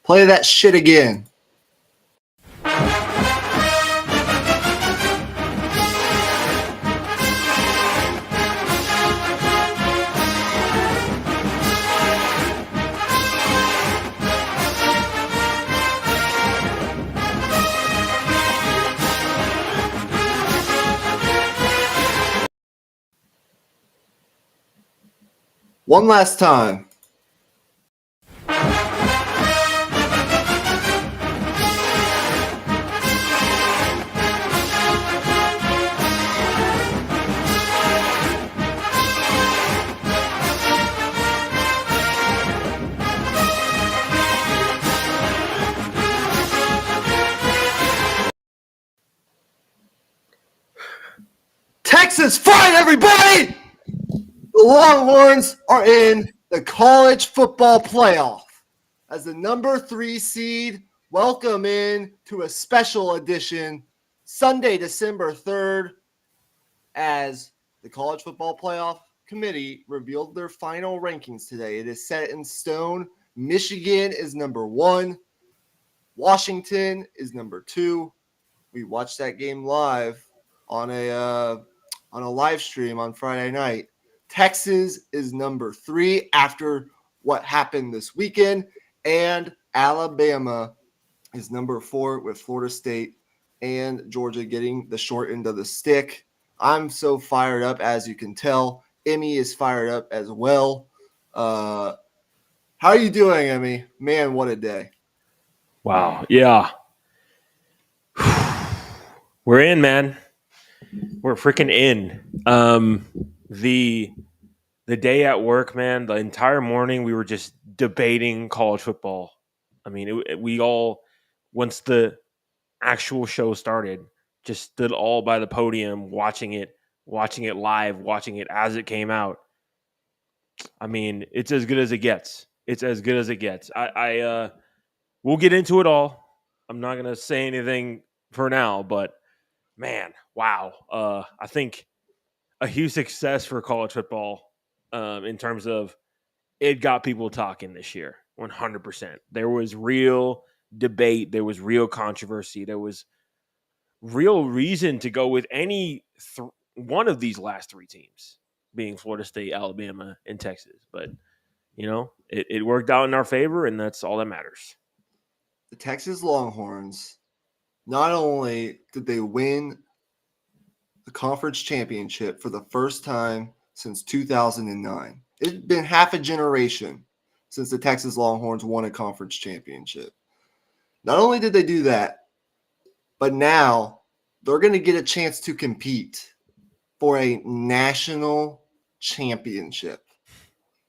Play that shit again. One last time. Texas fight, everybody! The Longhorns are in the college football playoff. As the number 3 seed, welcome in to a special edition Sunday, December 3rd, as the college football playoff committee revealed their final rankings today. It is set in stone. Michigan is number 1. Washington is number 2. We watched that game live on a live stream on Friday night. Texas is number 3 after what happened this weekend, and Alabama is number 4 with Florida State and Georgia getting the short end of the stick. I'm so fired up, as you can tell. Emmy is fired up as well. How are you doing, Emmy? Man, what a day. Wow. Yeah. We're in, man. We're freaking in. The day at work, man, the entire morning we were just debating college football. I mean, we all, once the actual show started, just stood all by the podium watching it live, watching it as it came out. I mean, it's as good as it gets. It's as good as it gets. We'll get into it all. I'm not gonna say anything for now, but man, wow. I think a huge success for college football in terms of it got people talking this year, 100%. There was real debate. There was real controversy. There was real reason to go with any one of these last 3 teams, being Florida State, Alabama, and Texas. But, it worked out in our favor, and that's all that matters. The Texas Longhorns, not only did they win the conference championship for the first time since 2009. It's been half a generation since the Texas Longhorns won a conference championship. Not only did they do that, but now they're going to get a chance to compete for a national championship.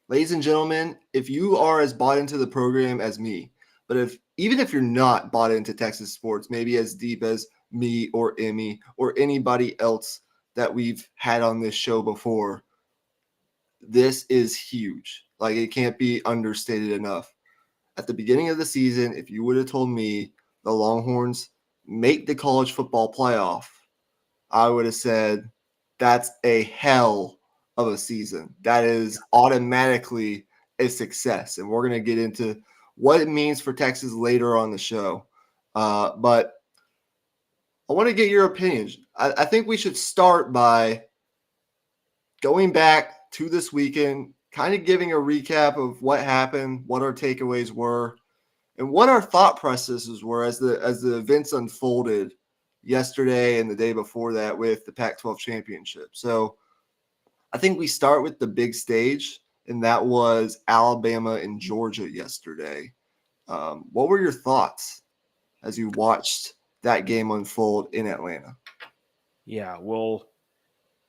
Ladies and gentlemen, if you are as bought into the program as me, but even if you're not bought into Texas sports, maybe as deep as me or Emmy or anybody else that we've had on this show before, this is huge. Like, it can't be understated enough. At the beginning of the season, if you would have told me the Longhorns make the college football playoff, I would have said that's a hell of a season. That is automatically a success. And we're going to get into what it means for Texas later on the show. But I want to get your opinions. I think we should start by going back to this weekend, kind of giving a recap of what happened, what our takeaways were, and what our thought processes were as the events unfolded yesterday and the day before that with the Pac-12 championship. So I think we start with the big stage, and that was Alabama and Georgia yesterday. What were your thoughts as you watched that game unfold in Atlanta? Yeah, well,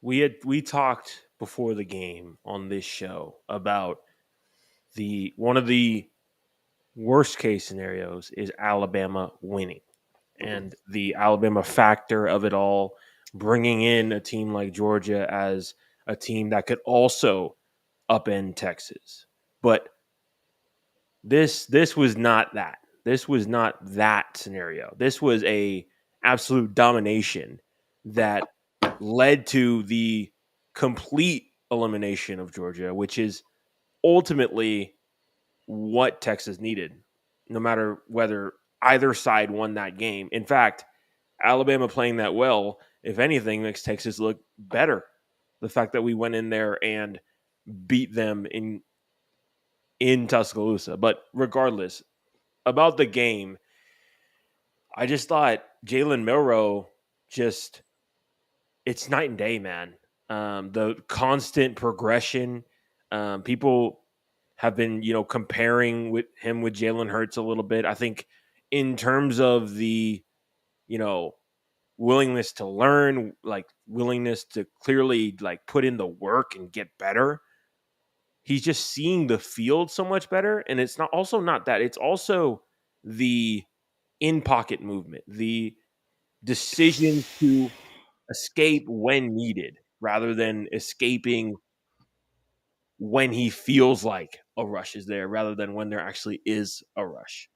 we talked before the game on this show about one of the worst case scenarios is Alabama winning, and the Alabama factor of it all, bringing in a team like Georgia as a team that could also upend Texas. But this was not that. This was not that scenario. This was a absolute domination that led to the complete elimination of Georgia, which is ultimately what Texas needed. no matter whether either side won that game. In fact, Alabama playing that well, if anything, makes Texas look better. The fact that we went in there and beat them in Tuscaloosa. But regardless, about the game, I just thought Jalen Milroe just it's night and day, man. The constant progression. People have been, comparing with him with Jalen Hurts a little bit. I think in terms of the, you know, willingness to learn, like willingness to clearly like put in the work and get better. He's just seeing the field so much better. And it's not that. It's also the in pocket movement, the decision to escape when needed rather than escaping when he feels like a rush is there rather than when there actually is a rush.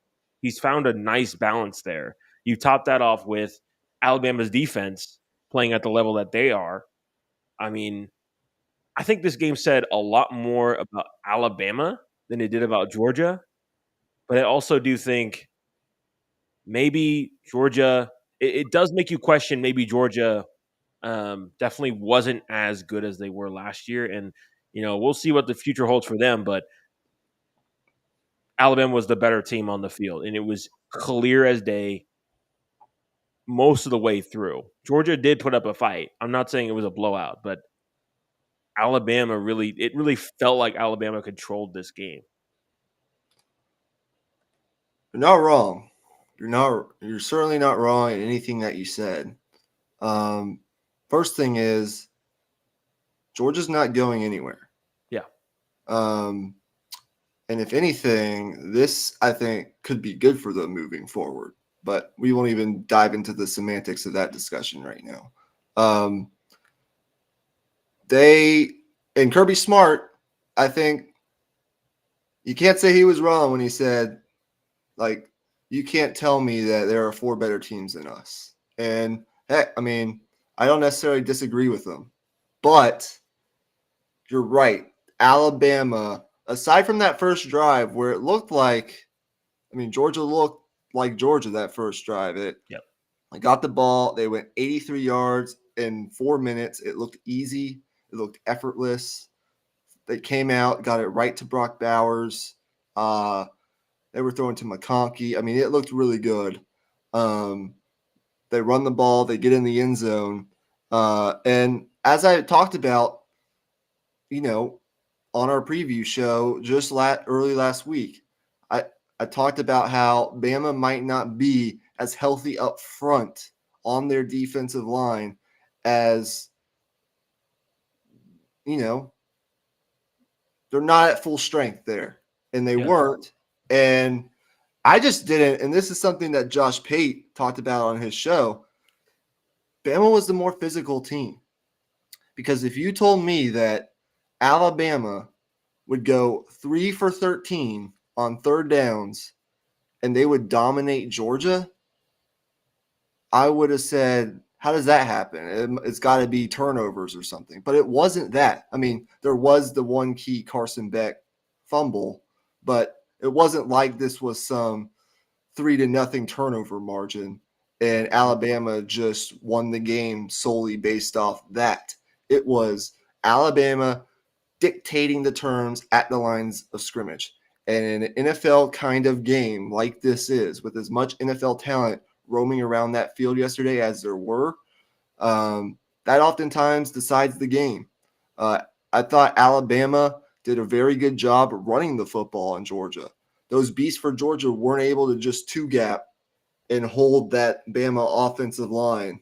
He's found a nice balance there. You top that off with Alabama's defense playing at the level that they are. I mean, I think this game said a lot more about Alabama than it did about Georgia, but I also do think maybe Georgia, it does make you question maybe Georgia definitely wasn't as good as they were last year. And, we'll see what the future holds for them. But Alabama was the better team on the field, and it was clear as day most of the way through. Georgia did put up a fight. I'm not saying it was a blowout, but it really felt like Alabama controlled this game. You're not wrong. You're certainly not wrong in anything that you said. First thing is Georgia's not going anywhere. Yeah. And if anything, this I think could be good for them moving forward. But we won't even dive into the semantics of that discussion right now. And Kirby Smart, I think you can't say he was wrong when he said, like, you can't tell me that there are 4 better teams than us. And heck, I mean, I don't necessarily disagree with them, but you're right. Alabama, aside from that first drive where it looked like, I mean, Georgia looked like Georgia that first drive. Yep. I got the ball. They went 83 yards in 4 minutes. It looked easy. It looked effortless. They came out, got it right to Brock Bowers. They were throwing to McConkey. I mean, it looked really good. They run the ball. They get in the end zone. And as I talked about, on our preview show just early last week, I talked about how Bama might not be as healthy up front on their defensive line as, they're not at full strength there. And they weren't. And I just didn't. And this is something that Josh Pate talked about on his show. Bama was the more physical team. Because if you told me that Alabama would go 3 for 13 on third downs and they would dominate Georgia, I would have said, how does that happen? It's got to be turnovers or something. But it wasn't that. I mean, there was the one key Carson Beck fumble, but it wasn't like this was some 3-0 turnover margin and Alabama just won the game solely based off that. It was Alabama dictating the terms at the lines of scrimmage. And in an NFL kind of game like this is, with as much NFL talent roaming around that field yesterday as there were, that oftentimes decides the game. I thought Alabama did a very good job running the football in Georgia. Those beasts for Georgia weren't able to just two-gap and hold that Bama offensive line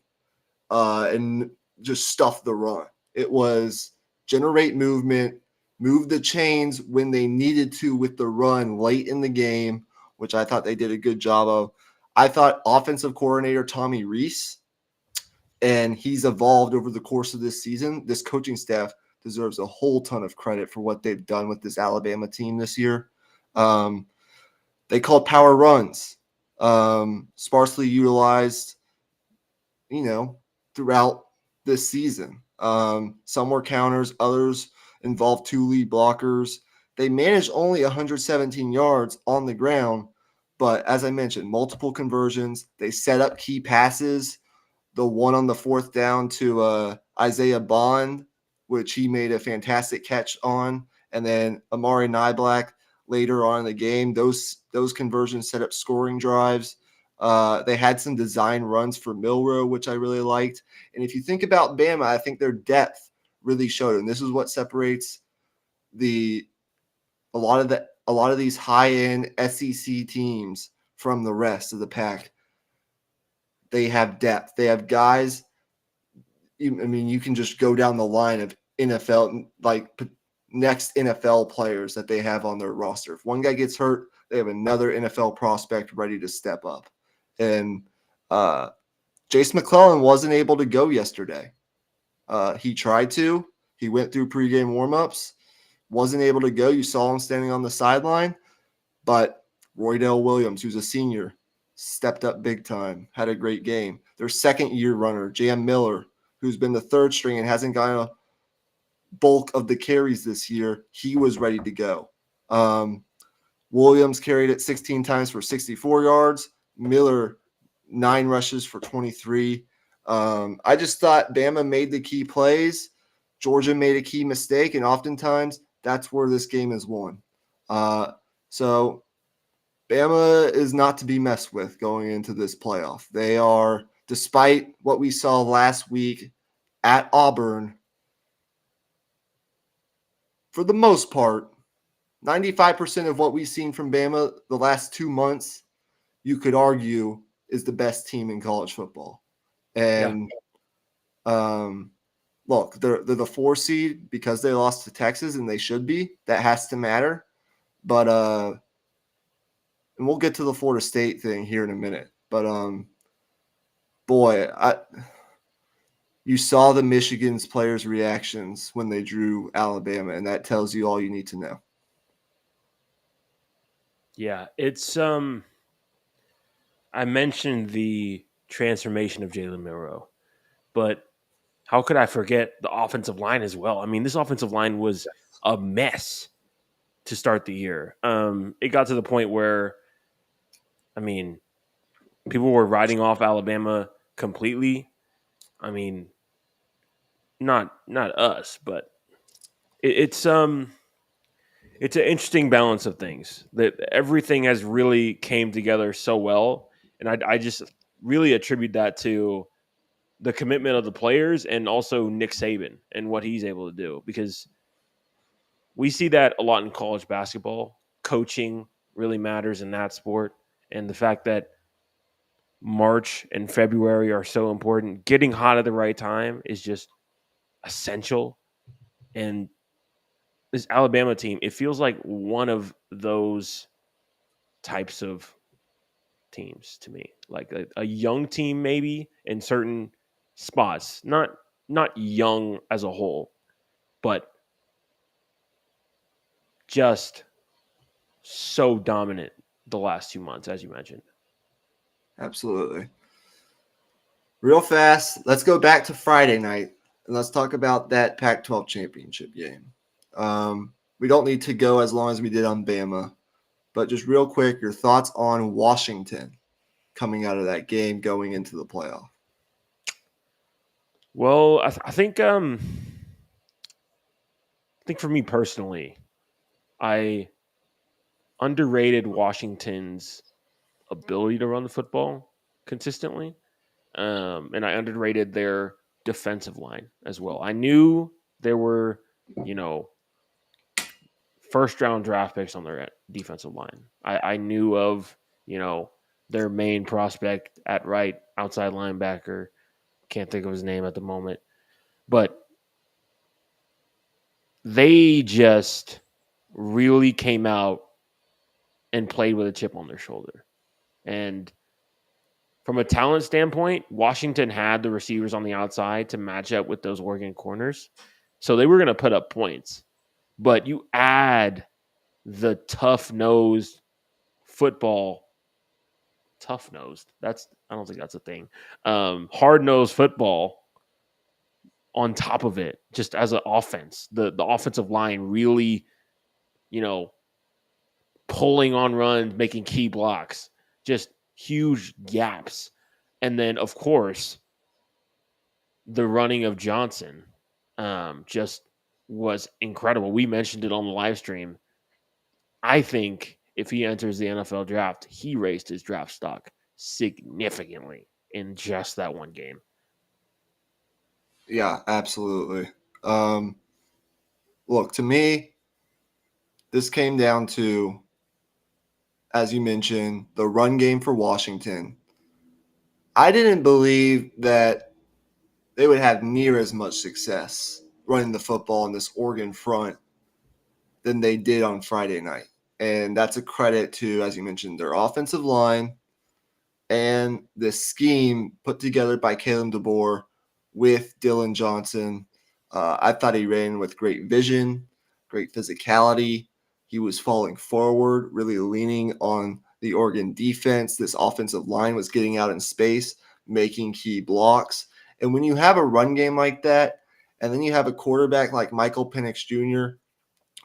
and just stuff the run. It was generate movement, move the chains when they needed to with the run late in the game, which I thought they did a good job of. I thought offensive coordinator Tommy Rees, and he's evolved over the course of this season. This coaching staff deserves a whole ton of credit for what they've done with this Alabama team this year. They called power runs, sparsely utilized, throughout this season. Some were counters, others involved 2 lead blockers. They managed only 117 yards on the ground, But as I mentioned, multiple conversions. They set up key passes. The one on the fourth down to Isaiah Bond, which he made a fantastic catch on, and then Amari Niblack later on in the game. Those conversions set up scoring drives. They had some design runs for Milrow, which I really liked. And if you think about Bama, I think their depth really showed. And this is what separates the a lot of these high end SEC teams from the rest of the pack. They have depth. They have guys. I mean, you can just go down the line of NFL, like next NFL players that they have on their roster. If one guy gets hurt, they have another NFL prospect ready to step up. And Jace McClellan wasn't able to go yesterday. He tried to. He went through pregame warmups, wasn't able to go. You saw him standing on the sideline, but Roydell Williams, who's a senior, stepped up big time, had a great game. Their second-year runner, Jam Miller, who's been the third string and hasn't gotten a bulk of the carries this year, he was ready to go. Williams carried it 16 times for 64 yards. Miller, 9 rushes for 23. I just thought Bama made the key plays. Georgia made a key mistake, and oftentimes that's where this game is won. So Bama is not to be messed with going into this playoff. They are, despite what we saw last week at Auburn, for the most part, 95% of what we've seen from Bama the last 2 months, you could argue, is the best team in college football. And look, they're the 4 seed because they lost to Texas, and they should be. That has to matter. But and we'll get to the Florida State thing here in a minute. But boy, you saw the Michigan's players' reactions when they drew Alabama, and that tells you all you need to know. Yeah, it's I mentioned the transformation of Jalen Milrow, but how could I forget the offensive line as well? I mean, this offensive line was a mess to start the year. It got to the point where, I mean, people were writing off Alabama completely. I mean, not us, but it's an interesting balance of things that everything has really came together so well, and I just really attribute that to the commitment of the players and also Nick Saban and what he's able to do, because we see that a lot in college basketball. Coaching really matters in that sport, and the fact that March and February are so important. Getting hot at the right time is just essential. And this Alabama team, it feels like one of those types of teams to me. Like a young team maybe in certain spots. Not young as a whole, but just so dominant the last 2 months, as you mentioned. Absolutely. Real fast, let's go back to Friday night, and let's talk about that Pac-12 championship game. We don't need to go as long as we did on Bama, but just real quick, your thoughts on Washington coming out of that game going into the playoff. Well, I think for me personally, I underrated Washington's ability to run the football consistently, and I underrated their defensive line as well. I knew there were, first round draft picks on their defensive line. I knew of, their main prospect at right, outside linebacker. Can't think of his name at the moment, but they just really came out and played with a chip on their shoulder. And from a talent standpoint, Washington had the receivers on the outside to match up with those Oregon corners. So they were going to put up points. But you add the tough-nosed football, tough-nosed, I don't think that's a thing, hard-nosed football on top of it, just as an offense. The offensive line really, pulling on runs, making key blocks. just huge gaps. And then, of course, the running of Johnson just was incredible. We mentioned it on the live stream. I think if he enters the NFL draft, he raised his draft stock significantly in just that one game. Yeah, absolutely. Um, Look, to me, this came down to, as you mentioned, the run game for Washington. I didn't believe that they would have near as much success running the football in this Oregon front than they did on Friday night. And that's a credit to, as you mentioned, their offensive line and the scheme put together by Caleb DeBoer with Dylan Johnson. I thought he ran with great vision, great physicality. He was falling forward, really leaning on the Oregon defense. This offensive line was getting out in space, making key blocks. And when you have a run game like that, and then you have a quarterback like Michael Penix Jr.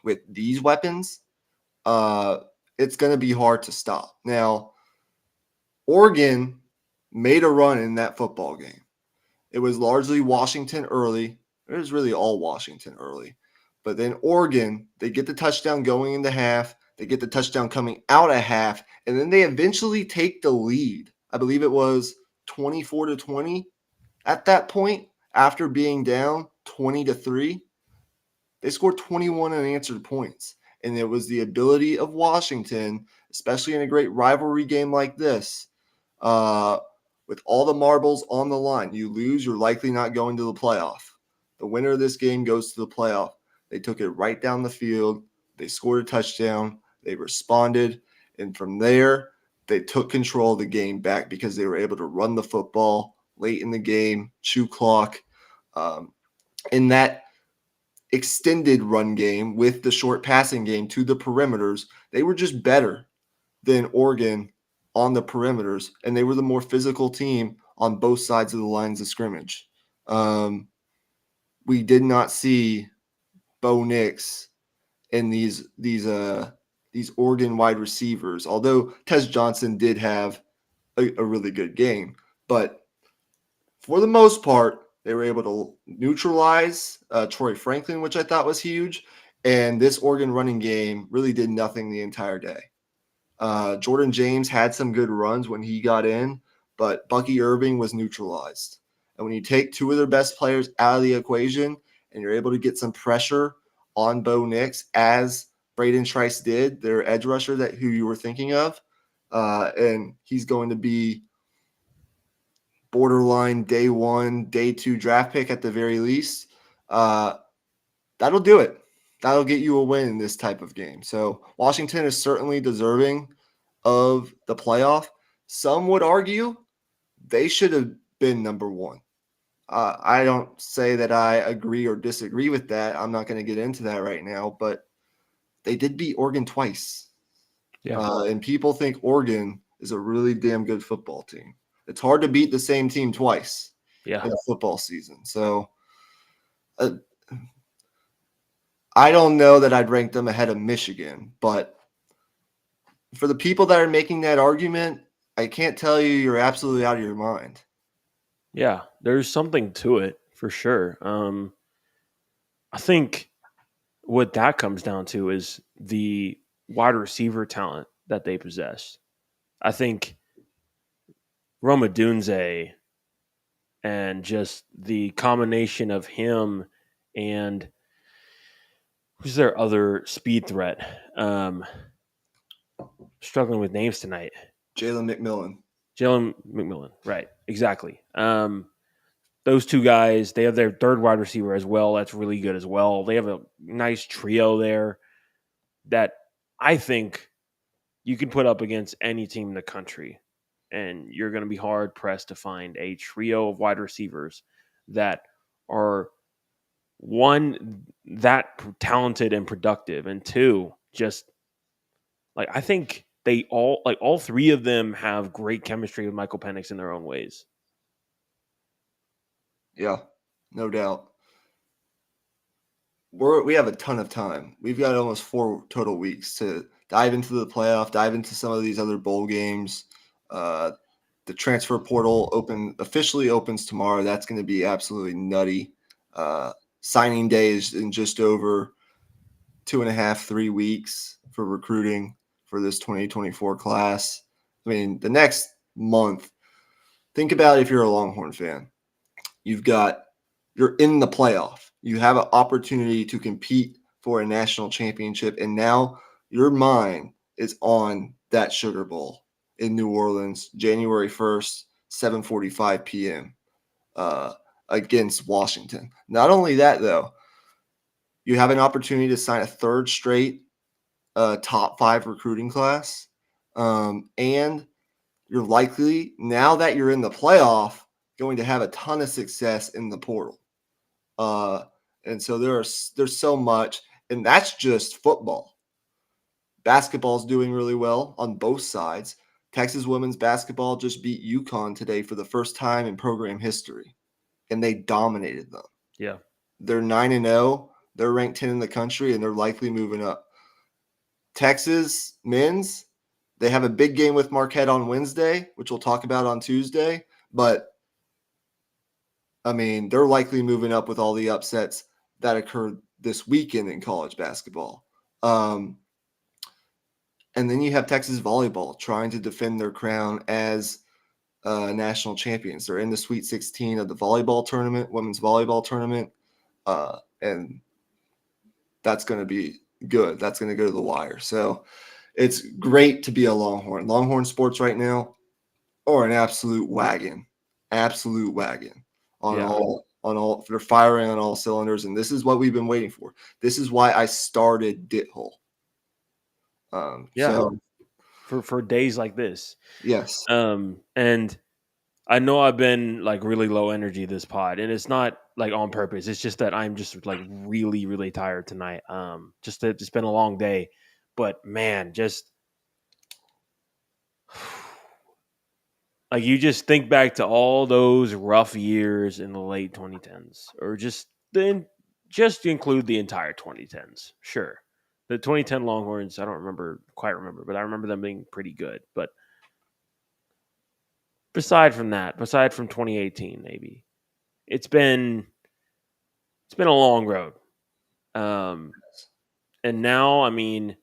with these weapons, uh, it's going to be hard to stop. Now, Oregon made a run in that football game. It was largely Washington early. It was really all Washington early. But then Oregon, they get the touchdown going into half. They get the touchdown coming out at half. And then they eventually take the lead. I believe it was 24-20 at that point after being down 20-3. They scored 21 unanswered points. And it was the ability of Washington, especially in a great rivalry game like this, uh, with all the marbles on the line. You lose, you're likely not going to the playoff. The winner of this game goes to the playoff. They took it right down the field. They scored a touchdown. They responded. And from there, they took control of the game back because they were able to run the football late in the game, chew clock. In that extended run game with the short passing game to the perimeters, they were just better than Oregon on the perimeters, and they were the more physical team on both sides of the lines of scrimmage. We did not see Bo Nix and these Oregon wide receivers, although Tez Johnson did have a really good game, but for the most part, they were able to neutralize Troy Franklin, which I thought was huge. And this Oregon running game really did nothing the entire day. Jordan James had some good runs when he got in, but Bucky Irving was neutralized. And when you take two of their best players out of the equation and you're able to get some pressure on Bo Nix, as Braden Trice did, their edge rusher that who you were thinking of, and he's going to be borderline day one, day two draft pick at the very least. That'll do it. That'll get you a win in this type of game. So Washington is certainly deserving of the playoff. Some would argue they should have been number one. I don't say that I agree or disagree with that. I'm not going to get into that right now, but they did beat Oregon twice. Yeah. And people think Oregon is a really damn good football team. It's hard to beat the same team twice Yeah. in a football season. So I don't know that I'd rank them ahead of Michigan, but for the people that are making that argument, I can't tell you you're absolutely out of your mind. Yeah. There's something to it for sure. I think what that comes down to is the wide receiver talent that they possess. I think Roma Dunze and just the combination of him and who's their other speed threat? Struggling with names tonight. Jalen McMillan. Jalen McMillan, right? Exactly. Those two guys, they have their third wide receiver as well. That's really good as well. They have a nice trio there that I think you can put up against any team in the country, and you're going to be hard pressed to find a trio of wide receivers that are one that talented and productive, and two just like I think they all three of them have great chemistry with Michael Penix in their own ways. Yeah, no doubt. We have a ton of time. We've got almost 4 total weeks to dive into the playoff, dive into some of these other bowl games. The transfer portal officially opens tomorrow. That's going to be absolutely nutty. Signing day is in just over 2.5, 3 weeks for recruiting for this 2024 class. I mean, the next month, think about if you're a Longhorn fan. You're in the playoff. You have an opportunity to compete for a national championship, and now your mind is on that Sugar Bowl in New Orleans, January 1st, 7:45 p.m. Against Washington. Not only that, though, you have an opportunity to sign a third straight top 5 recruiting class, and you're likely, now that you're in the playoff, going to have a ton of success in the portal. And so there's so much, and that's just football. Basketball's doing really well on both sides. Texas women's basketball just beat UConn today for the first time in program history, and they dominated them. Yeah. They're 9-0. They're ranked 10 in the country, and they're likely moving up. Texas men's, they have a big game with Marquette on Wednesday, which we'll talk about on Tuesday. But, I mean, they're likely moving up with all the upsets that occurred this weekend in college basketball. And then you have Texas volleyball trying to defend their crown as national champions. They're in the Sweet 16 of the volleyball tournament, women's volleyball tournament. And that's going to be good. That's going to go to the wire. So it's great to be a Longhorn. Longhorn sports right now are an absolute wagon on Yeah. all. They're firing on all cylinders, and this is what we've been waiting for. This is why I started Dit Hole. Yeah. So For days like this. yes, And I know I've been like really low energy this pod, and it's not like on purpose. It's just that I'm just like really, really tired tonight. Just that it's been a long day, but man, just like you just think back to all those rough years in the late 2010s, or just include the entire 2010s. Sure, the 2010 Longhorns, I don't quite remember, but I remember them being pretty good. But beside from 2018, maybe it's been a long road. Um, and now, I mean,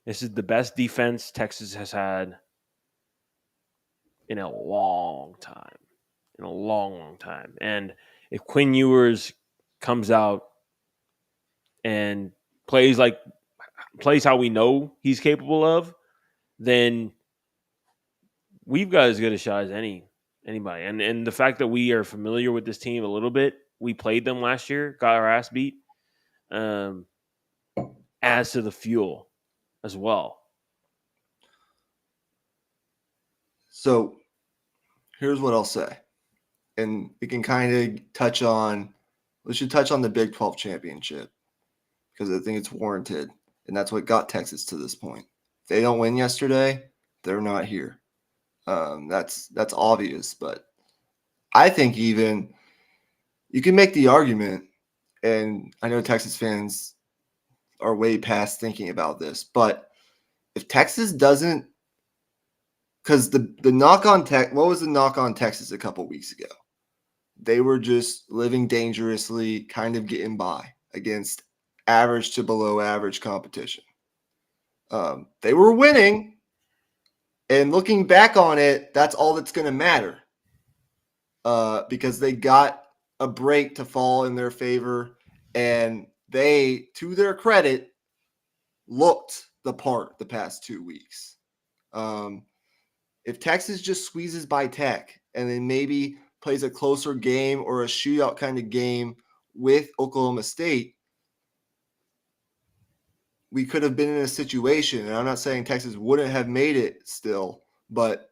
this is the best defense Texas has had in a long time, long time. And if Quinn Ewers comes out and plays how we know he's capable of, then we've got as good a shot as anybody. And the fact that we are familiar with this team a little bit, we played them last year, got our ass beat, adds to the fuel as well. so here's what I'll say, and we can kind of touch on. We should touch on the Big 12 championship because I think it's warranted, and that's what got Texas to this point. If they don't win yesterday, they're not here. That's obvious, but I think even you can make the argument, and I know Texas fans are way past thinking about this, but if Texas doesn't, because the knock on Tech, what was the knock on Texas a couple weeks ago? They were just living dangerously, kind of getting by against average to below average competition. They were winning, and looking back on it, that's all that's going to matter because they got a break to fall in their favor, and they, to their credit, looked the part the past 2 weeks. If Texas just squeezes by Tech and then maybe plays a closer game or a shootout kind of game with Oklahoma State, we could have been in a situation, and I'm not saying Texas wouldn't have made it still, but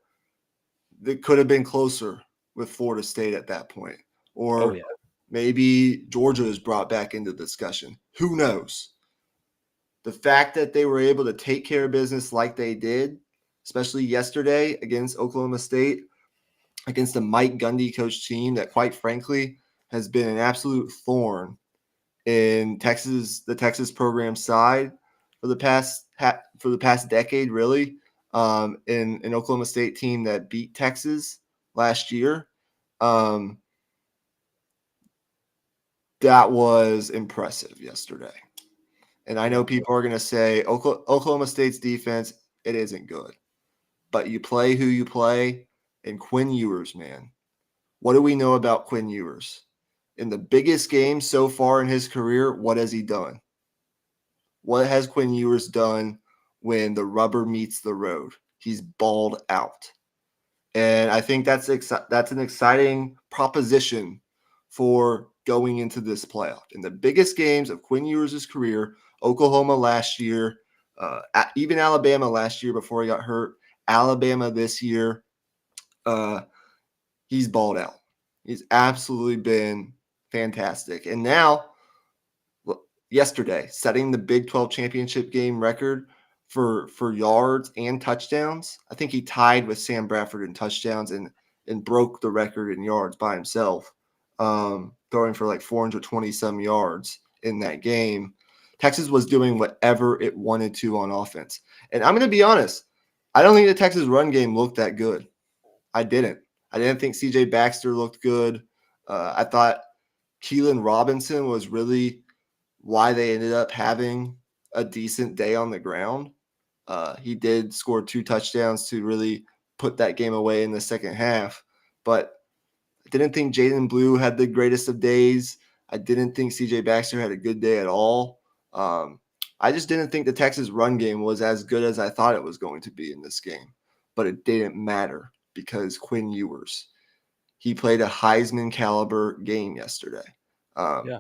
it could have been closer with Florida State at that point. Oh Or yeah. maybe Georgia is brought back into the discussion. Who knows? The fact that they were able to take care of business like they did, especially yesterday against Oklahoma State, against a Mike Gundy coach team that, quite frankly, has been an absolute thorn in the Texas program side for the past decade, really. in an Oklahoma State team that beat Texas last year. Um, that was impressive yesterday. And I know Yeah. people are going to say Oklahoma State's defense, it isn't good. But you play who you play. And Quinn Ewers, man, what do we know about Quinn Ewers? In the biggest game so far in his career, what has he done? What has Quinn Ewers done when the rubber meets the road? He's balled out. And I think that's an exciting proposition for going into this playoff. In the biggest games of Quinn Ewers' career, Oklahoma last year, even Alabama last year before he got hurt, Alabama this year, uh, he's balled out. He's absolutely been fantastic. And now, yesterday, setting the Big 12 championship game record for yards and touchdowns. I think he tied with Sam Bradford in touchdowns and broke the record in yards by himself, throwing for like 420 some yards in that game. Texas was doing whatever it wanted to on offense. And I'm going to be honest, I don't think the Texas run game looked that good. I didn't. I didn't think CJ Baxter looked good. I thought Keelan Robinson was really why they ended up having a decent day on the ground. He did score 2 touchdowns to really put that game away in the second half. But I didn't think Jaden Blue had the greatest of days. I didn't think CJ Baxter had a good day at all. I just didn't think the Texas run game was as good as I thought it was going to be in this game. But it didn't matter because Quinn Ewers, he played a Heisman caliber game yesterday. Yeah.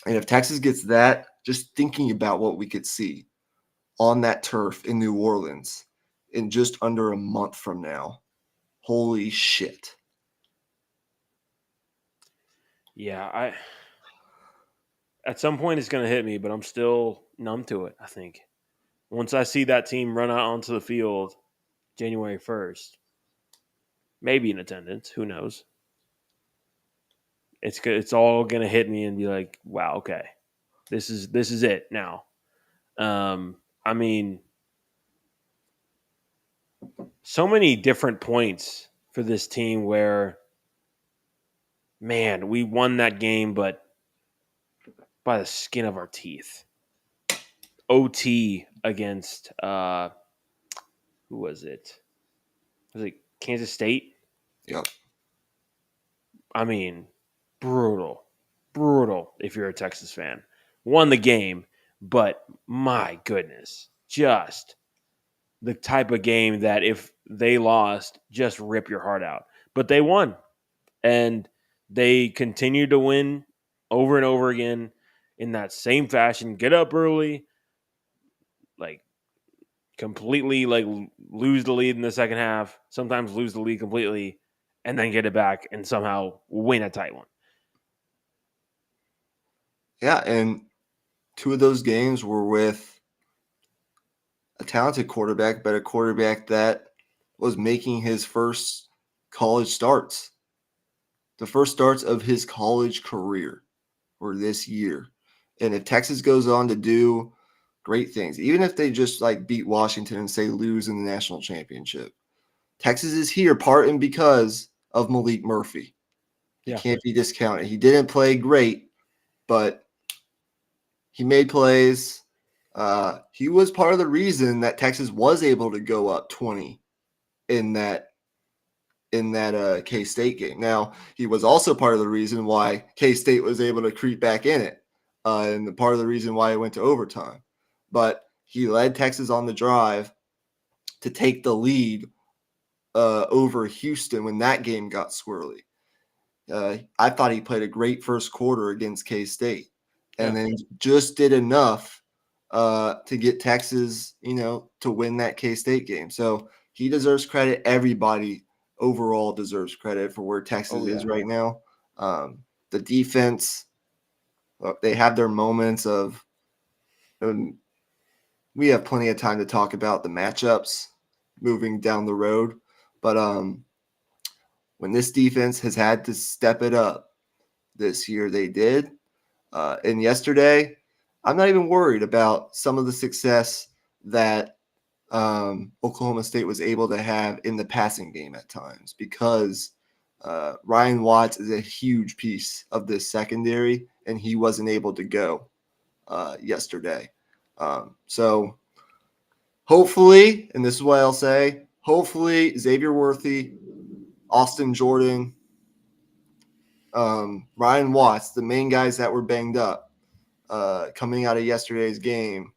And if Texas gets that, just thinking about what we could see on that turf in New Orleans in just under a month from now, holy shit. Yeah, I at some point it's going to hit me, but I'm still numb to it, I think. Once I see that team run out onto the field January 1st, maybe in attendance, who knows. It's all going to hit me and be like, "Wow, okay. This is it now." I mean, so many different points for this team where man, we won that game but by the skin of our teeth. OT against who was it? Was it Kansas State? Yep. I mean, brutal. Brutal if you're a Texas fan. Won the game, but my goodness, just the type of game that if they lost, just rip your heart out. But they won. And they continue to win over and over again in that same fashion. Get up early, like completely like lose the lead in the second half, sometimes lose the lead completely, and then get it back and somehow win a tight one. Yeah, and 2 of those games were with a talented quarterback, but a quarterback that was making his first college starts. The first starts of his college career were this year. And if Texas goes on to do great things, even if they just like beat Washington and say lose in the national championship, Texas is here part and because of Malik Murphy. He Yeah. can't be discounted. He didn't play great, but he made plays. He was part of the reason that Texas was able to go up 20 in that K-State game. Now, he was also part of the reason why K-State was able to creep back in it, and the part of the reason why it went to overtime. But he led Texas on the drive to take the lead over Houston when that game got squirrely. I thought he played a great first quarter against K-State, and Yeah. then just did enough to get Texas, to win that K-State game. So he deserves credit. Everybody overall deserves credit for where Texas Oh yeah. is right now. The defense, they have their moments of. We have plenty of time to talk about the matchups moving down the road, but when this defense has had to step it up this year, they did. And yesterday, I'm not even worried about some of the success that Oklahoma State was able to have in the passing game at times because Ryan Watts is a huge piece of this secondary, and he wasn't able to go yesterday. So hopefully, and this is what I'll say, hopefully Xavier Worthy, Austin Jordan, Ryan Watts, the main guys that were banged up coming out of yesterday's game,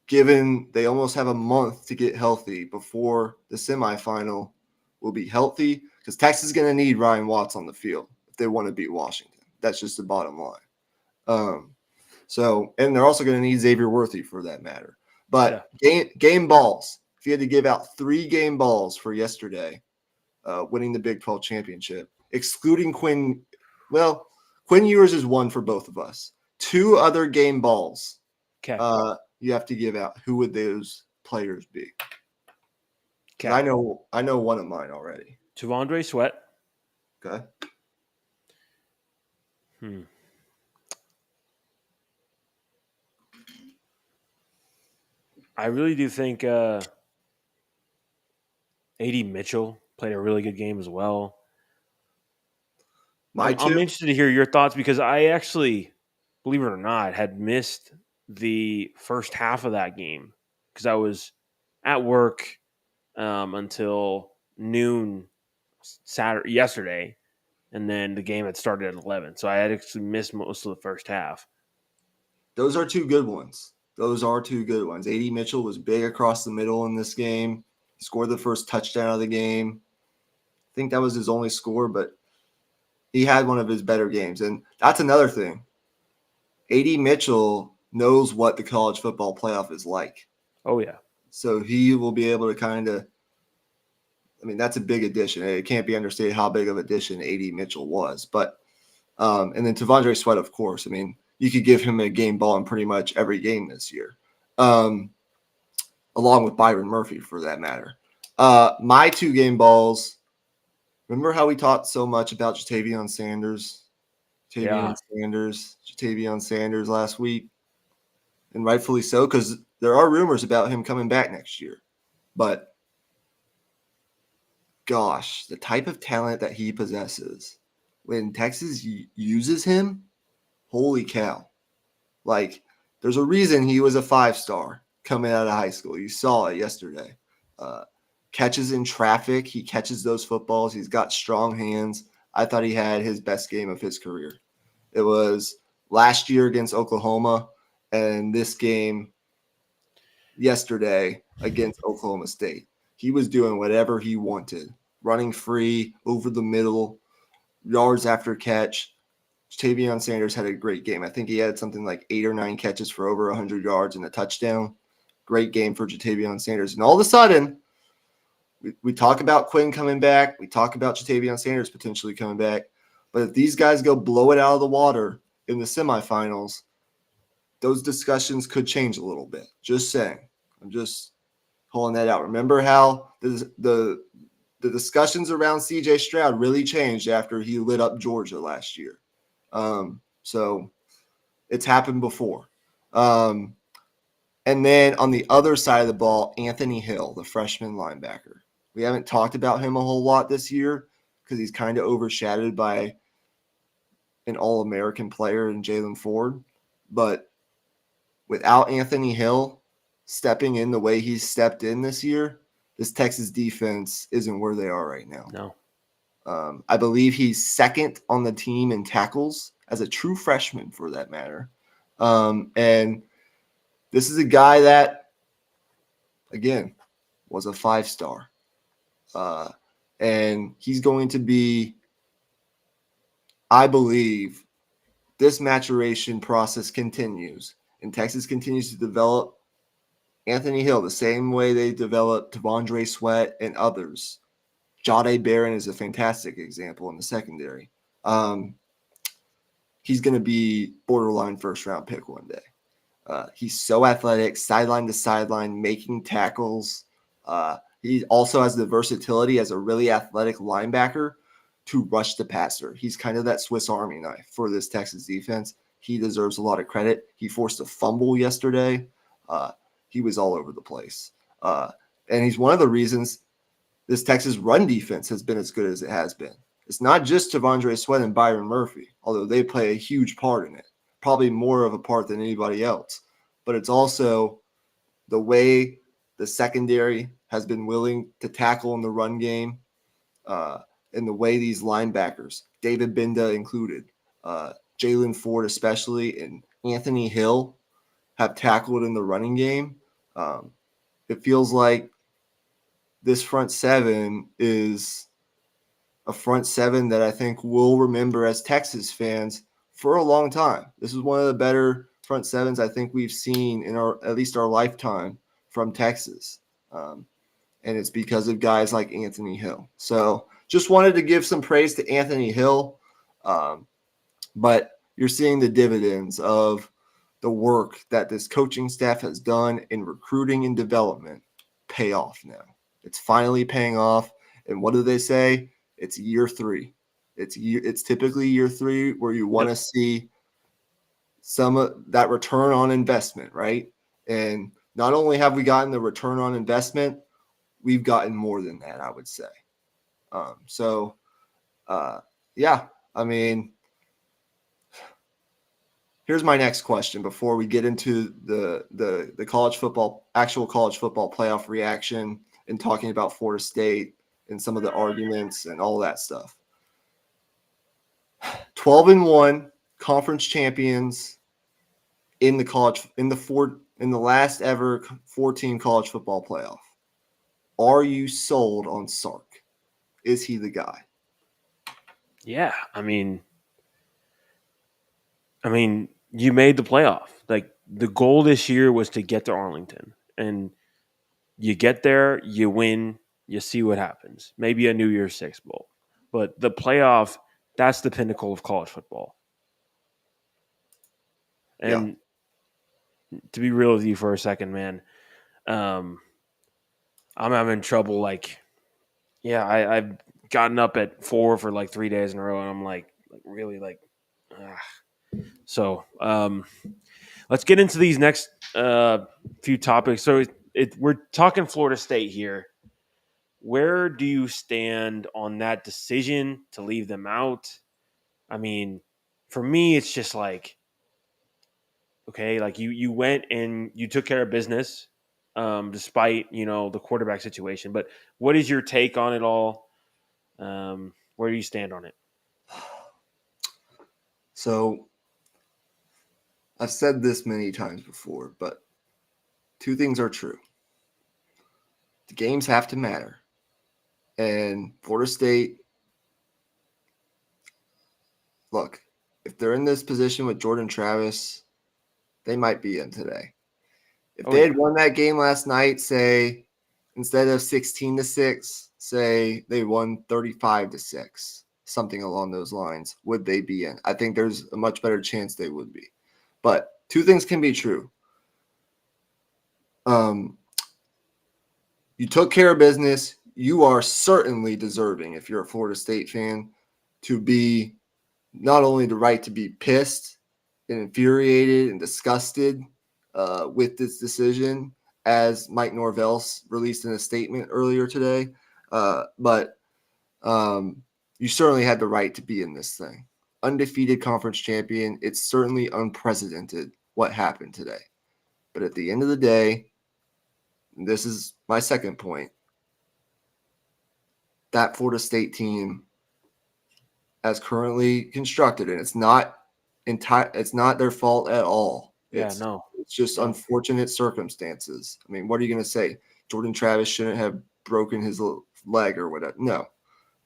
given they almost have a month to get healthy before the semifinal, will be healthy because Texas is going to need Ryan Watts on the field if they want to beat Washington. That's just the bottom line. And they're also going to need Xavier Worthy for that matter. But game balls, if you had to give out 3 game balls for yesterday, winning the Big 12 championship, excluding Quinn. Well, Quinn Ewers is 1 for both of us. 2 other game balls. Okay. You have to give out. Who would those players be? Okay. I know one of mine already. T'Vondre Sweat. Okay. I really do think A.D. Mitchell played a really good game as well. I'm interested to hear your thoughts because I actually, believe it or not, had missed the first half of that game because I was at work until noon yesterday, and then the game had started at 11. So I had actually missed most of the first half. Those are 2 good ones. A.D. Mitchell was big across the middle in this game. He scored the first touchdown of the game. I think that was his only score, but he had one of his better games. And that's another thing. A.D. Mitchell knows what the college football playoff is like. Oh, yeah. So he will be able to that's a big addition. It can't be understated how big of an addition A.D. Mitchell was. But and then T'Vondre Sweat, of course. You could give him a game ball in pretty much every game this year, along with Byron Murphy for that matter. My 2 game balls, remember how we talked so much about Jatavion Sanders last week? And rightfully so, because there are rumors about him coming back next year. But gosh, the type of talent that he possesses, when Texas uses him, holy cow. There's a reason he was a 5-star coming out of high school. You saw it yesterday. Catches in traffic. He catches those footballs. He's got strong hands. I thought he had his best game of his career. It was last year against Oklahoma and this game yesterday against Oklahoma State. He was doing whatever he wanted, running free, over the middle, yards after catch. Jatavion Sanders had a great game. I think he had something like 8 or 9 catches for over 100 yards and a touchdown. Great game for Jatavion Sanders. And all of a sudden, we talk about Quinn coming back. We talk about Jatavion Sanders potentially coming back. But if these guys go blow it out of the water in the semifinals, those discussions could change a little bit. Just saying. I'm just pulling that out. Remember how the discussions around C.J. Stroud really changed after he lit up Georgia last year. So it's happened before. And then on the other side of the ball, Anthony Hill, the freshman linebacker. We haven't talked about him a whole lot this year because he's kind of overshadowed by an All-American player in Jalen Ford. But without Anthony Hill stepping in the way he's stepped in this year, this Texas defense isn't where they are right now. No. I believe he's second on the team in tackles as a true freshman for that matter. And this is a guy that, again, was a 5-star. And he's going to be, I believe, this maturation process continues. And Texas continues to develop Anthony Hill the same way they developed T'Vondre Sweat and others. Jahdae Barron is a fantastic example in the secondary. He's going to be borderline first-round pick one day. He's so athletic, sideline to sideline, making tackles. He also has the versatility as a really athletic linebacker to rush the passer. He's kind of that Swiss Army knife for this Texas defense. He deserves a lot of credit. He forced a fumble yesterday. he was all over the place. And he's one of the reasons this Texas run defense has been as good as it has been. It's not just Tavondre Sweat and Byron Murphy, although they play a huge part in it, probably more of a part than anybody else. But it's also the way the secondary has been willing to tackle in the run game, and the way these linebackers, David Binda included, Jalen Ford especially, and Anthony Hill have tackled in the running game. It feels like this front seven is a front seven that I think we'll remember as Texas fans for a long time. This is one of the better front sevens I think we've seen in our at least our lifetime from Texas. And it's because of guys like Anthony Hill. So just wanted to give some praise to Anthony Hill. But you're seeing the dividends of the work that this coaching staff has done in recruiting and development pay off now. It's finally paying off. And what do they say? It's year 3. It's typically year 3 where you want to see some of that return on investment, right? And not only have we gotten the return on investment, we've gotten more than that, I would say. Yeah, I mean, here's my next question before we get into the college football, actual college football playoff reaction and talking about Florida State and some of the arguments and all that stuff. 12-1 conference champions in the last ever 14 college football playoff. Are you sold on Sark? Is he the guy? Yeah, I mean, you made the playoff. Like, the goal this year was to get to Arlington, and you get there, you win, you see what happens. Maybe a New Year's Six bowl, but the playoff, that's the pinnacle of college football. Yeah. And to be real with you for a second, man, I'm having trouble. Like, yeah, I've gotten up at 4 for like 3 days in a row, and I'm like really like, so. Let's get into these next few topics. So we're talking Florida State here. Where do you stand on that decision to leave them out? I mean, for me, it's just like, okay, like you went and you took care of business, despite the quarterback situation. But what is your take on it all? Where do you stand on it? So I've said this many times before, but 2 things are true. The games have to matter. And Florida State, look, if they're in this position with Jordan Travis, they might be in today. If they had won that game last night, say, instead of 16-6, say they won 35-6, something along those lines, would they be in? I think there's a much better chance they would be. But 2 things can be true. You took care of business. You are certainly deserving, if you're a Florida State fan, to be not only the right to be pissed and infuriated and disgusted with this decision, as Mike Norvell released in a statement earlier today, but you certainly had the right to be in this thing. Undefeated conference champion. It's certainly unprecedented what happened today. But at the end of the day, this is my second point, that Florida State team, as currently constructed, and it's not their fault at all. It's just unfortunate circumstances. I mean, what are you going to say? Jordan Travis shouldn't have broken his leg or whatever. No.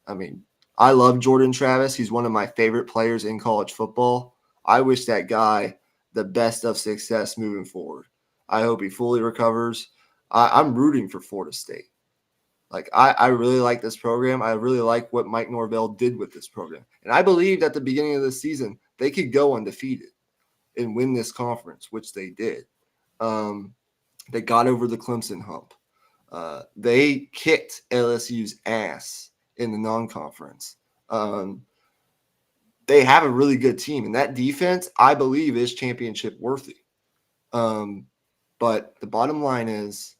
I mean, I love Jordan Travis. He's one of my favorite players in college football. I wish that guy the best of success moving forward. I hope he fully recovers. I'm rooting for Florida State. Like, I really like this program. I really like what Mike Norvell did with this program. And I believed at the beginning of the season they could go undefeated and win this conference, which they did. They got over the Clemson hump. They kicked LSU's ass in the non-conference. They have a really good team. And that defense, I believe, is championship worthy. But the bottom line is,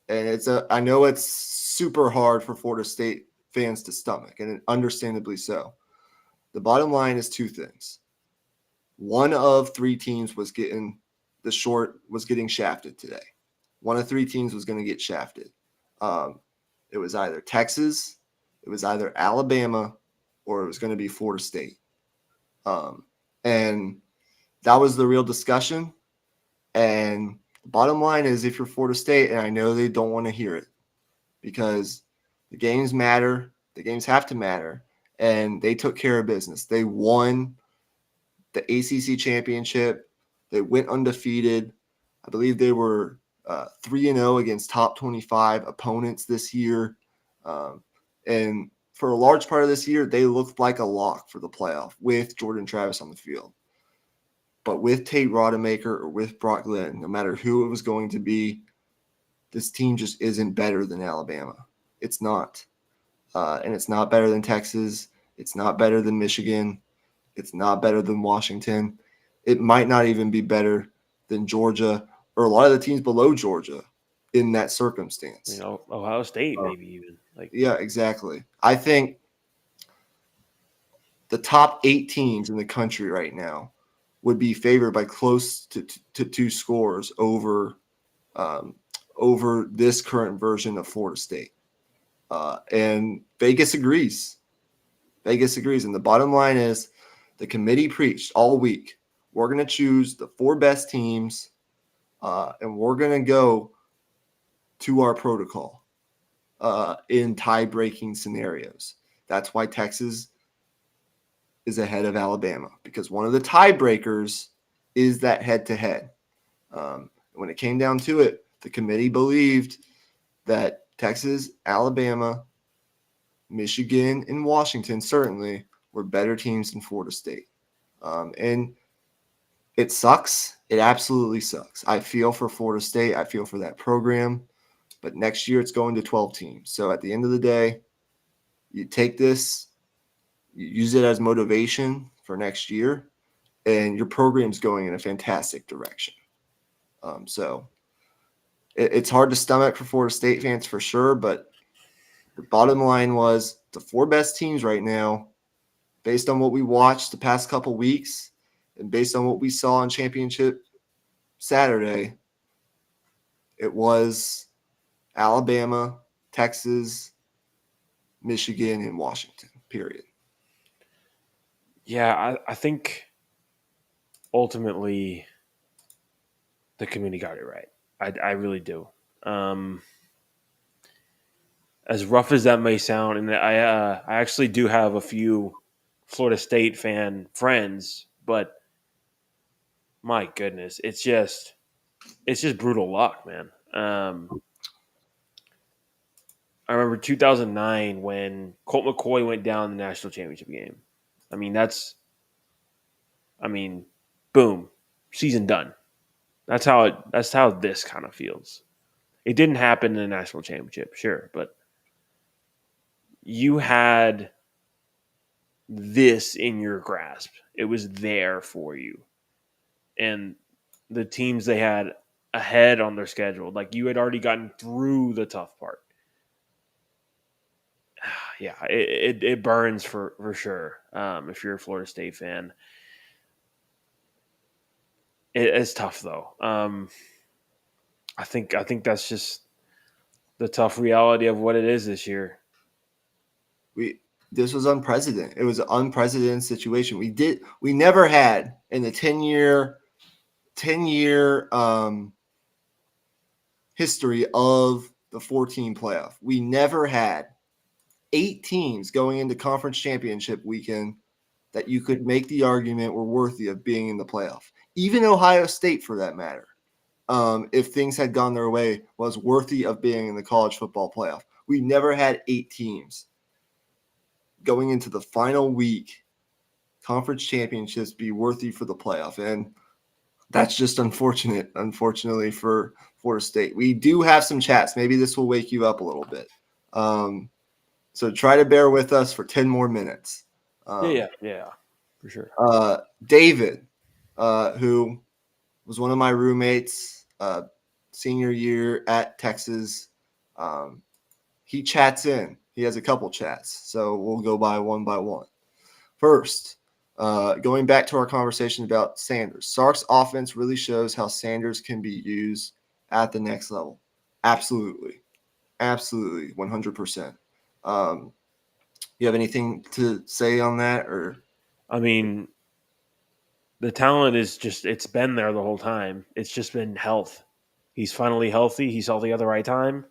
and I know it's super hard for Florida State fans to stomach, and understandably so. The bottom line is two things. One of three teams was getting shafted today. One of three teams was going to get shafted. It was either Texas, it was either Alabama, or it was going to be Florida State. And that was the real discussion. And the bottom line is, if you're Florida State, and I know they don't want to hear it because the games matter, the games have to matter, and they took care of business. They won the ACC championship. They went undefeated. I believe they were 3-0 against top 25 opponents this year. And for a large part of this year, they looked like a lock for the playoff with Jordan Travis on the field. But with Tate Rodemaker or with Brock Glenn, no matter who it was going to be, this team just isn't better than Alabama. It's not. And it's not better than Texas. It's not better than Michigan. It's not better than Washington. It might not even be better than Georgia or a lot of the teams below Georgia in that circumstance. Ohio State maybe even. Yeah, exactly. I think the top 8 teams in the country right now would be favored by close to 2 scores over this current version of Florida State. And Vegas agrees. And the bottom line is, the committee preached all week, we're going to choose the 4 best teams, and we're going to go to our protocol in tie-breaking scenarios. That's why Texas is ahead of Alabama, because one of the tiebreakers is that head-to-head. When it came down to it, the committee believed that Texas, Alabama, Michigan, and Washington certainly were better teams than Florida State. And it sucks. It absolutely sucks. I feel for Florida State. I feel for that program. But next year it's going to 12 teams. So at the end of the day, you take this, you use it as motivation for next year, and your program's going in a fantastic direction. So it's hard to stomach for Florida State fans for sure, but the bottom line was the 4 best teams right now, based on what we watched the past couple weeks and based on what we saw on Championship Saturday, it was Alabama, Texas, Michigan, and Washington, period. Yeah, I think ultimately the committee got it right. I really do. As rough as that may sound, and I actually do have a few Florida State fan friends, but my goodness, it's just brutal luck, man. I remember 2009 when Colt McCoy went down in the national championship game. I mean, boom, season done. That's how this kind of feels. It didn't happen in the national championship, sure, but you had this in your grasp. It was there for you. And the teams they had ahead on their schedule, like you had already gotten through the tough part. Yeah, it burns for sure. If you're a Florida State fan, it's tough though. I think that's just the tough reality of what it is this year. This was unprecedented. It was an unprecedented situation. We never had in the 10-year history of the 14 playoff. We never had 8 teams going into conference championship weekend that you could make the argument were worthy of being in the playoff. Even Ohio State, for that matter, if things had gone their way, was worthy of being in the college football playoff. We never had 8 teams going into the final week conference championships be worthy for the playoff. And that's just unfortunately for Florida State. We do have some chats. Maybe this will wake you up a little bit. So try to bear with us for 10 more minutes. Yeah, for sure. David, who was one of my roommates, senior year at Texas. He chats in. He has a couple chats, so we'll go by one. First, going back to our conversation about Sanders, Sark's offense really shows how Sanders can be used at the next level. Absolutely, 100%. You have anything to say on that, or? I mean, the talent is it's been there the whole time. It's just been health. He's finally healthy. He's healthy at the right time.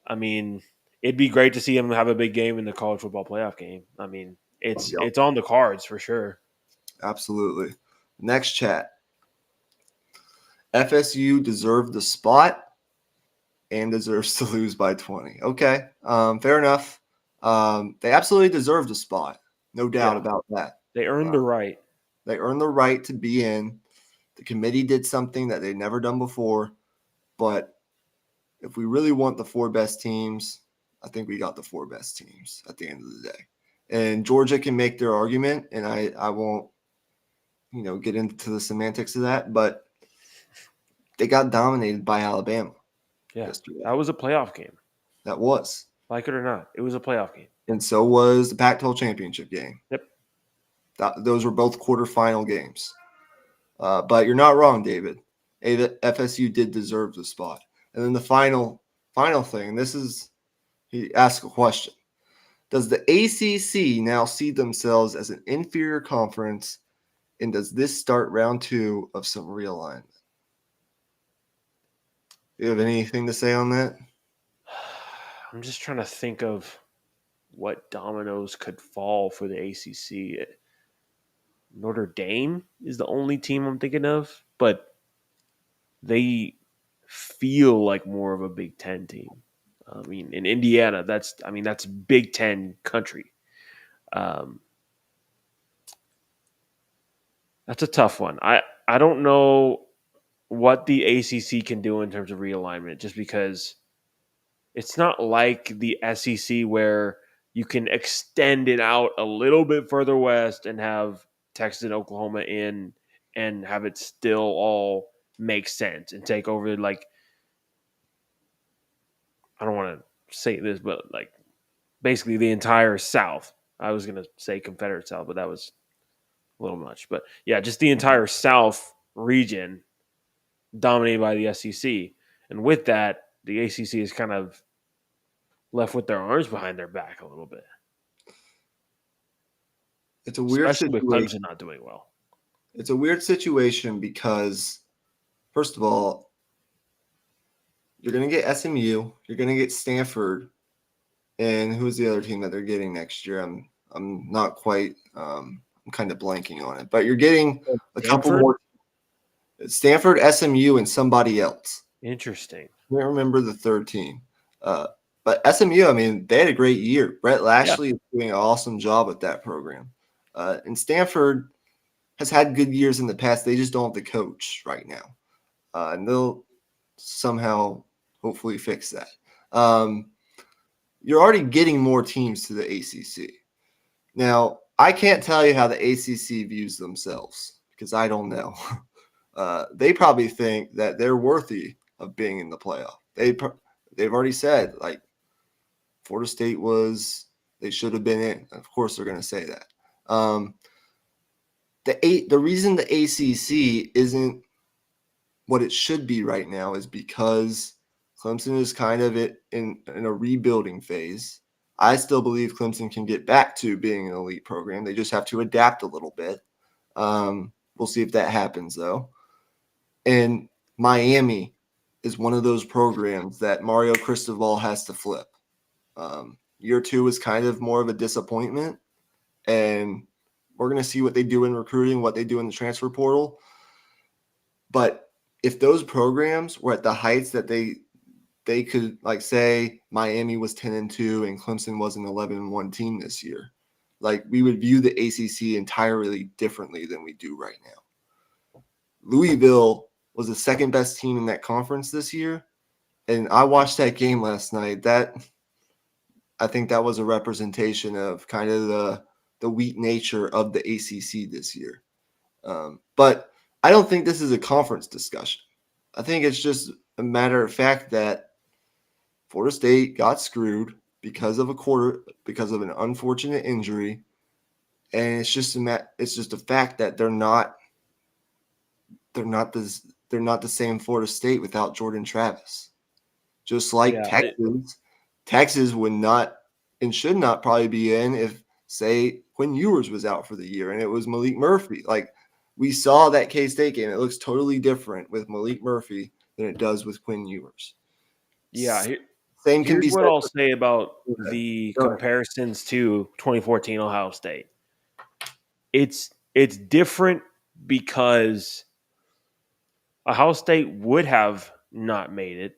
I mean, it'd be great to see him have a big game in the college football playoff game. I mean, Yep, it's on the cards for sure. absolutely. Next chat. FSU deserved the spot and deserves to lose by 20. Okay, fair enough. They absolutely deserved a spot. No doubt Yeah, about that. they earned the right. They earned the right to be in. The committee did something that they'd never done before. But if we really want the four best teams, I think we got the four best teams at the end of the day. And Georgia can make their argument, and I won't, get into the semantics of that, but they got dominated by Alabama Yeah, yesterday. that was a playoff game. That was. Like it or not, it was a playoff game. And so was the Pac-12 championship game. Yep. Those were both quarterfinal games. But you're not wrong, David. FSU did deserve the spot. And then the final thing, he asked a question. Does the ACC now see themselves as an inferior conference, and does this start round 2 of some realignment? Do you have anything to say on that? I'm just trying to think of what dominoes could fall for the ACC. Notre Dame is the only team I'm thinking of, but they feel like more of a Big Ten team. I mean, in Indiana, that's Big Ten country. Um, that's a tough one. I don't know what the ACC can do in terms of realignment, just because it's not like the SEC where you can extend it out a little bit further west and have Texas and Oklahoma in and have it still all make sense and take over, like, I don't want to say this, but like basically the entire South. I was going to say Confederate South, but that was a little much. But yeah, just the entire South region dominated by the SEC. And with that, the ACC is kind of left with their arms behind their back a little bit, It's a weird especially with situation. Clemson not doing well. It's a weird situation because, first of all, you're going to get SMU, you're going to get Stanford, and who's the other team that they're getting next year? I'm not quite. I'm kind of blanking on it, but you're getting a couple more. Stanford, SMU, and somebody else. Interesting. I can't remember the third team. But SMU, I mean, they had a great year. Brett Lashley is doing an awesome job with that program. And Stanford has had good years in the past. They just don't have the coach right now. And they'll somehow hopefully fix that. You're already getting more teams to the ACC. Now, I can't tell you how the ACC views themselves because I don't know. They probably think that they're worthy of being in the playoff. They've already said, like, Florida State they should have been in. Of course, they're going to say that. The reason the ACC isn't what it should be right now is because Clemson is kind of in a rebuilding phase. I still believe Clemson can get back to being an elite program. They just have to adapt a little bit. We'll see if that happens, though. And Miami is one of those programs that Mario Cristobal has to flip. Year 2 is kind of more of a disappointment, and we're going to see what they do in recruiting, what they do in the transfer portal. But if those programs were at the heights that they could, like, say Miami was 10-2 and Clemson was an 11-1 team this year, like, we would view the ACC entirely differently than we do right now. Louisville was the second best team in that conference this year, and I watched that game last night. I think that was a representation of kind of the weak nature of the ACC this year. But I don't think this is a conference discussion. I think it's just a matter of fact that Florida State got screwed because of an unfortunate injury, and it's just a fact that they're not the same Florida State without Jordan Travis. Just like Yeah, Texas would not and should not probably be in if, say, Quinn Ewers was out for the year and it was Malik Murphy. Like we saw that K-State game. It looks totally different with Malik Murphy than it does with Quinn Ewers. yeah. Same can Here's be what said I'll for say about okay. the Go ahead. comparisons to 2014 Ohio State. It's different because Ohio State would have not made it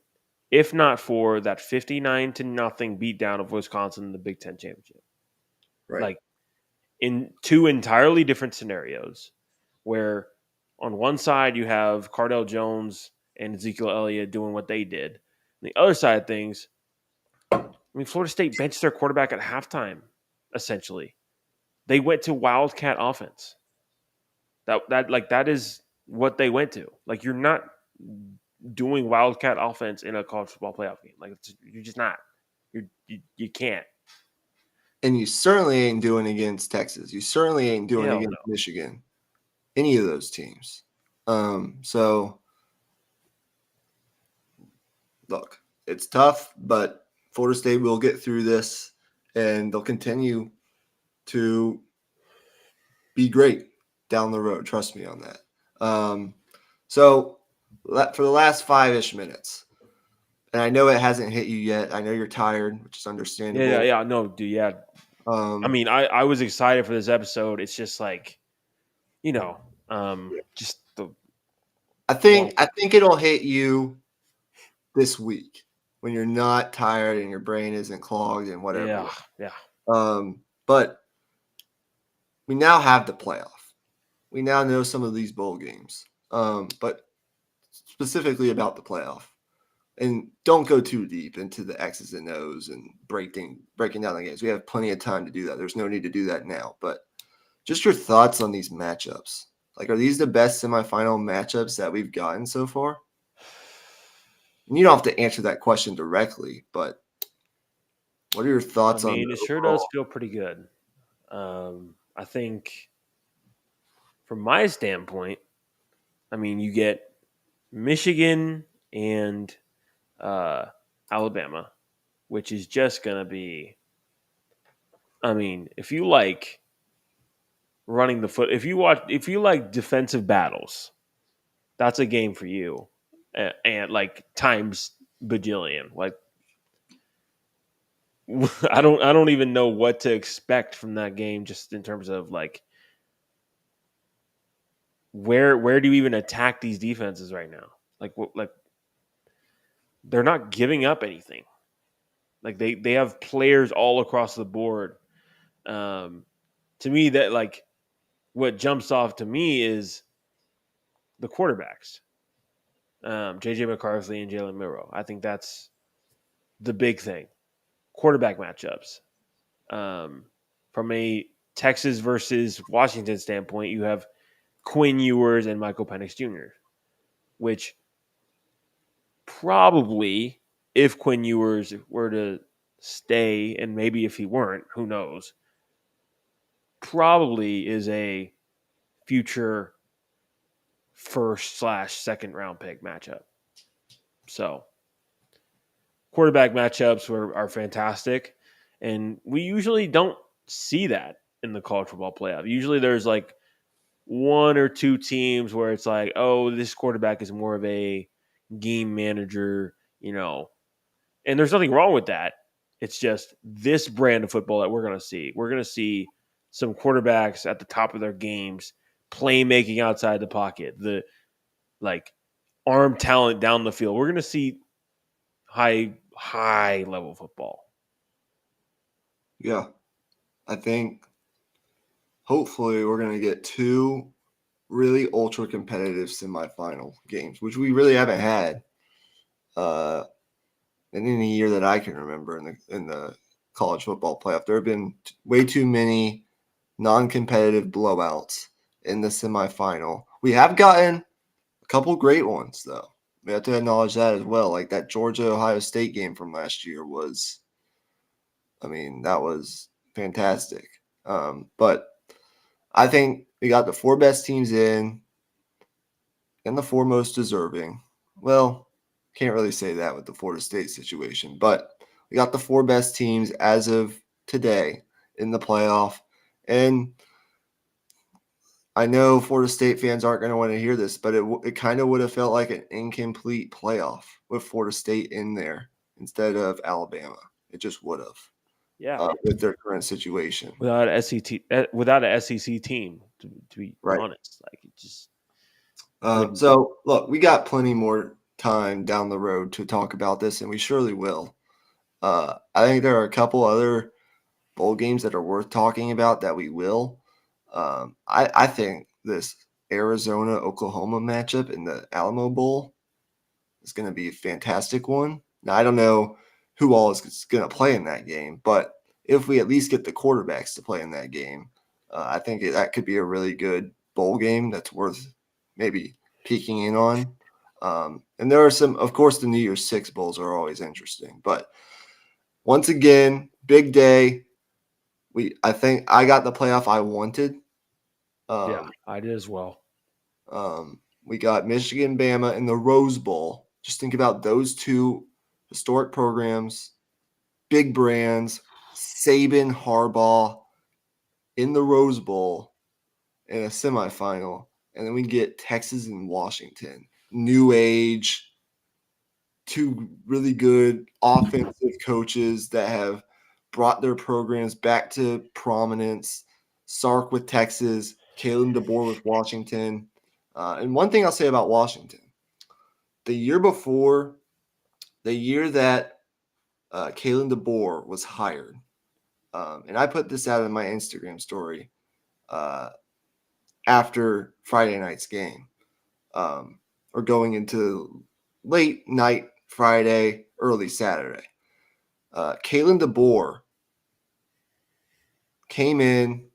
if not for that 59-0 beatdown of Wisconsin in the Big Ten championship. Right. Like in two entirely different scenarios, where on one side you have Cardell Jones and Ezekiel Elliott doing what they did. On the other side of things, I mean, Florida State benched their quarterback at halftime, essentially. They went to Wildcat offense. That is what they went to. Like you're not doing Wildcat offense in a college football playoff game. Like you're just not. You can't. And you certainly ain't doing against Texas. You certainly ain't doing Hell against no. Michigan. Any of those teams. So look, it's tough, but Florida State will get through this and they'll continue to be great down the road. Trust me on that. So for the last 5-ish minutes, and I know it hasn't hit you yet. I know you're tired, which is understandable. Yeah. No, dude. Yeah. I Um, mean, I was excited for this episode. It's just like, just the long. I think it'll hit you this week when you're not tired and your brain isn't clogged and whatever. Yeah. But we now have the playoff. We now know some of these bowl games. But specifically about the playoff. And don't go too deep into the X's and O's and breaking down the games. We have plenty of time to do that. There's no need to do that now. But just your thoughts on these matchups. Like, are these the best semifinal matchups that we've gotten so far? And you don't have to answer that question directly, but what are your I thoughts on mean, the it sure does overall? feel pretty good. I think from my standpoint, I mean, you get Michigan and Alabama, which is just going to be. I mean, if you like running the foot, if you like defensive battles, that's a game for you, and like times bajillion. Like I don't even know what to expect from that game, just in terms of like where do you even attack these defenses right now? Like they're not giving up anything. Like they have players all across the board. To me, that like what jumps off to me is the quarterbacks, JJ McCarthy and Jalen Milroe. I think that's the big thing. Quarterback matchups. From a Texas versus Washington standpoint, you have Quinn Ewers and Michael Penix Jr., which probably, if Quinn Ewers were to stay, and maybe if he weren't, who knows, probably is a future first/second round pick matchup. So quarterback matchups are fantastic, and we usually don't see that in the college football playoff. Usually there's like one or two teams where it's like, oh, this quarterback is more of a game manager, and there's nothing wrong with that. It's just this brand of football that we're going to see. We're going to see some quarterbacks at the top of their games, playmaking outside the pocket, the like arm talent down the field. We're going to see high level football. Yeah, I think hopefully we're going to get two really ultra competitive semifinal games, which we really haven't had in any year that I can remember in the college football playoff. There have been way too many non-competitive blowouts in the semifinal. We have gotten a couple great ones though. We have to acknowledge that as well. Like that Georgia Ohio State game from last year was, I mean, that was fantastic. But I think we got the four best teams in and the four most deserving. Well, can't really say that with the Florida State situation, but we got the four best teams as of today in the playoff. And I know Florida State fans aren't going to want to hear this, but it kind of would have felt like an incomplete playoff with Florida State in there instead of Alabama. It just would have Yeah, with their current situation. without a SEC, without a SEC team, to be Right. honest, like it just wouldn't. So, look, we got plenty more time down the road to talk about this, and we surely will. I think there are a couple other bowl games that are worth talking about that we will. I think this Arizona Oklahoma matchup in the Alamo Bowl is going to be a fantastic one. Now, I don't know who all is going to play in that game, but if we at least get the quarterbacks to play in that game, I think that could be a really good bowl game that's worth maybe peeking in on. And there are some, of course, the New Year's Six bowls are always interesting. But once again, big day. I think I got the playoff I wanted. Yeah, I did as well. We got Michigan, Bama in the Rose Bowl. Just think about those two historic programs, big brands, Saban, Harbaugh in the Rose Bowl in a semifinal. And then we get Texas and Washington. New age, two really good offensive coaches that have brought their programs back to prominence. Sark with Texas, Kalen DeBoer with Washington. And one thing I'll say about Washington, the year before, the year that Kalen DeBoer was hired, and I put this out in my Instagram story after Friday night's game, or going into late night Friday, early Saturday. Kalen DeBoer came in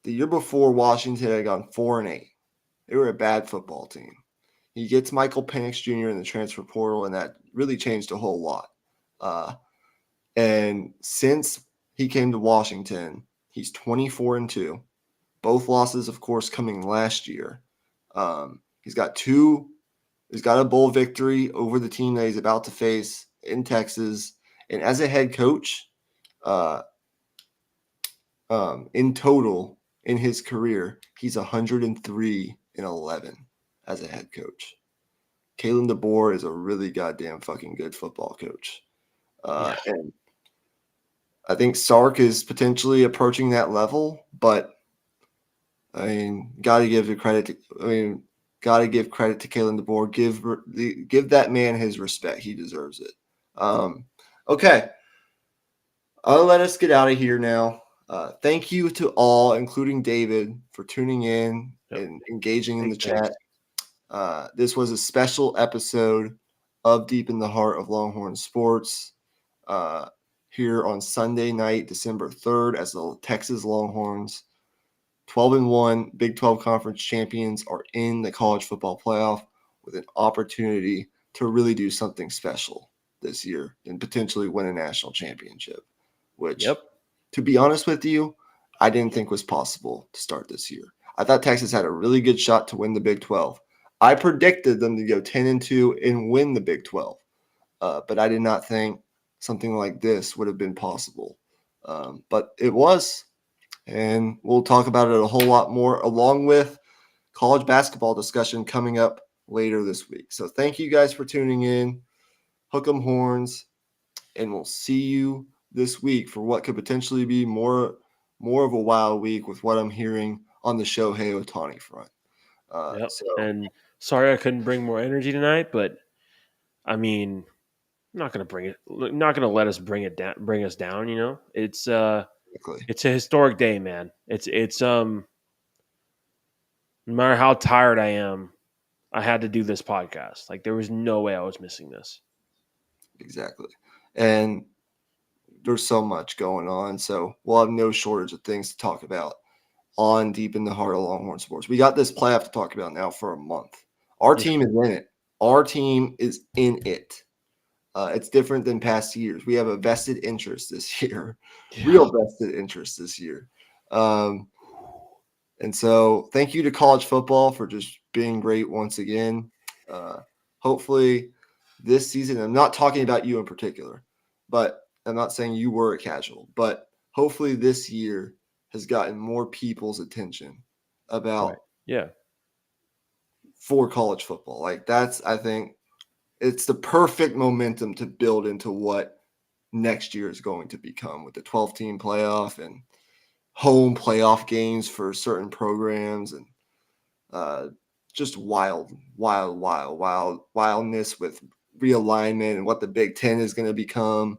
the year before Washington had gone 4-8. They were a bad football team. He gets Michael Penix Jr. in the transfer portal, and that really changed a whole lot. And since he came to Washington, he's 24-2. Both losses, of course, coming last year. He's got a bowl victory over the team that he's about to face in Texas. And as a head coach, in total in his career, he's 103-11 as a head coach. Kalen DeBoer is a really goddamn fucking good football coach. And I think Sark is potentially approaching that level, but I mean, got to give credit to Kalen DeBoer. Give that man his respect. He deserves it. Okay. I'll let us get out of here now. Thank you to all, including David, for tuning in and engaging in the chat. This was a special episode of Deep in the Heart of Longhorn Sports here on Sunday night, December 3rd, as the Texas Longhorns, 12-1 Big 12 Conference champions, are in the college football playoff with an opportunity to really do something special this year and potentially win a national championship, which, to be honest with you, I didn't think was possible to start this year. I thought Texas had a really good shot to win the Big 12. I predicted them to go 10-2 and win the Big 12, but I did not think something like this would have been possible. But it was, and we'll talk about it a whole lot more, along with college basketball discussion coming up later this week. So thank you guys for tuning in. Hook 'em horns, and we'll see you this week for what could potentially be more of a wild week with what I'm hearing on the Shohei Ohtani front. And sorry I couldn't bring more energy tonight, but I mean, I'm not gonna let us bring us down. You know, it's a historic day, man. It's no matter how tired I am, I had to do this podcast. Like there was no way I was missing this. Exactly, and there's so much going on, so we'll have no shortage of things to talk about on Deep in the Heart of Longhorn Sports. We got this playoff to talk about now for a month. Our team is in it. Our team is in it. It's different than past years. We have a vested interest this year, real vested interest this year. And so thank you to college football for just being great once again. Hopefully this season, I'm not talking about you in particular, but I'm not saying you were a casual, but hopefully this year has gotten more people's attention about Right. Yeah. for college football. Like that's, I think it's the perfect momentum to build into what next year is going to become with the 12 team playoff and home playoff games for certain programs and just wildness with realignment and what the Big Ten is going to become,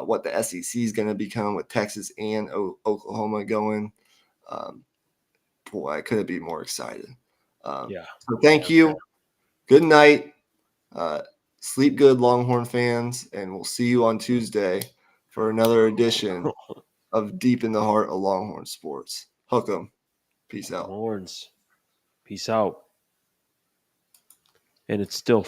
what the SEC is going to become with Texas and Oklahoma going. Boy, I couldn't be more excited. Yeah. So thank you. Good night. Sleep good, Longhorn fans, and we'll see you on Tuesday for another edition of Deep in the Heart of Longhorn Sports. Hook 'em. Peace out. Longhorns. Peace out. And it's still